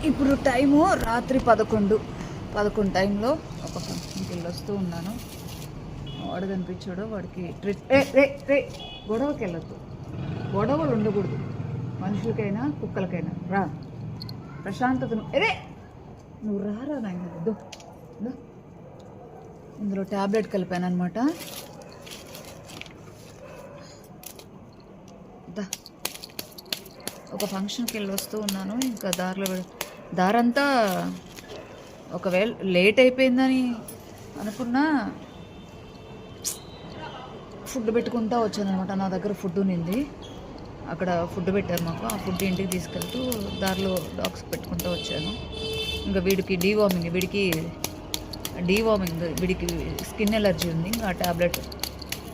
ఇప్పుడు టైము రాత్రి 11 టైంలో ఒక ఫంక్షన్కి వెళ్ళి వస్తూ ఉన్నాను. వాడు కనిపించాడు, వాడికి ట్రిప్ రే గొడవకి వెళ్ళొద్దు, గొడవలు ఉండకూడదు మనుషులకైనా కుక్కలకైనా. రా ప్రశాంతతను నువ్వు రారా నాయన. ఇందులో ట్యాబ్లెట్ కలిపాను అనమాట. ఒక ఫంక్షన్కి వెళ్ళి వస్తూ ఉన్నాను. ఇంకా దారంతా ఒకవేళ లేట్ అయిపోయిందని అనుకున్నా ఫుడ్ పెట్టుకుంటా వచ్చాను అనమాట. నా దగ్గర ఫుడ్ ఉన్నింది, అక్కడ ఫుడ్ పెట్టారు మాకు. ఆ ఫుడ్ ఇంటికి తీసుకెళ్తూ దారిలో డాగ్స్కి పెట్టుకుంటూ వచ్చాను. ఇంకా వీడికి వీడికి స్కిన్ ఎలర్జీ ఉంది. ఇంకా ఆ ట్యాబ్లెట్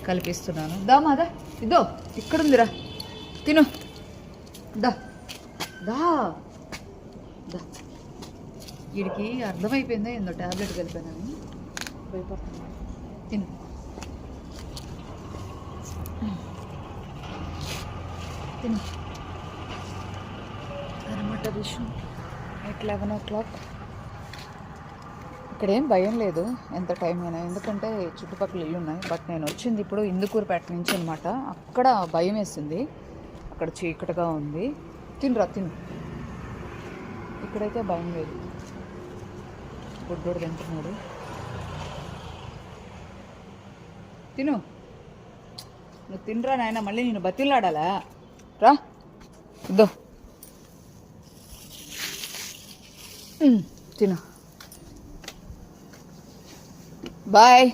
కల్పిస్తున్నాను. మాదా ఇదో ఇక్కడుందిరా, తిను. దా దా దా వీడికి అర్థమైపోయిందో ఏందో ట్యాబ్లెట్ కలిపానని భయపడుతున్నాను. తిను తిను అనమాట విషయం. 11 ఇక్కడేం భయం లేదు ఎంత టైం అయినా, ఎందుకంటే చుట్టుపక్కల ఇల్లు ఉన్నాయి. బట్ నేను వచ్చింది ఇప్పుడు ఇందుకూరుపేట నుంచి అనమాట. అక్కడ భయం వేసింది, అక్కడ చీకటిగా ఉంది. తిను. ఇక్కడైతే భయం లేదు. బుడ్డోడు తింటున్నాడు. తిను, నువ్వు తినరా నాయన, మళ్ళీ నేను బతిలాడాలా? రా ఇద్దో తిను. బాయ్.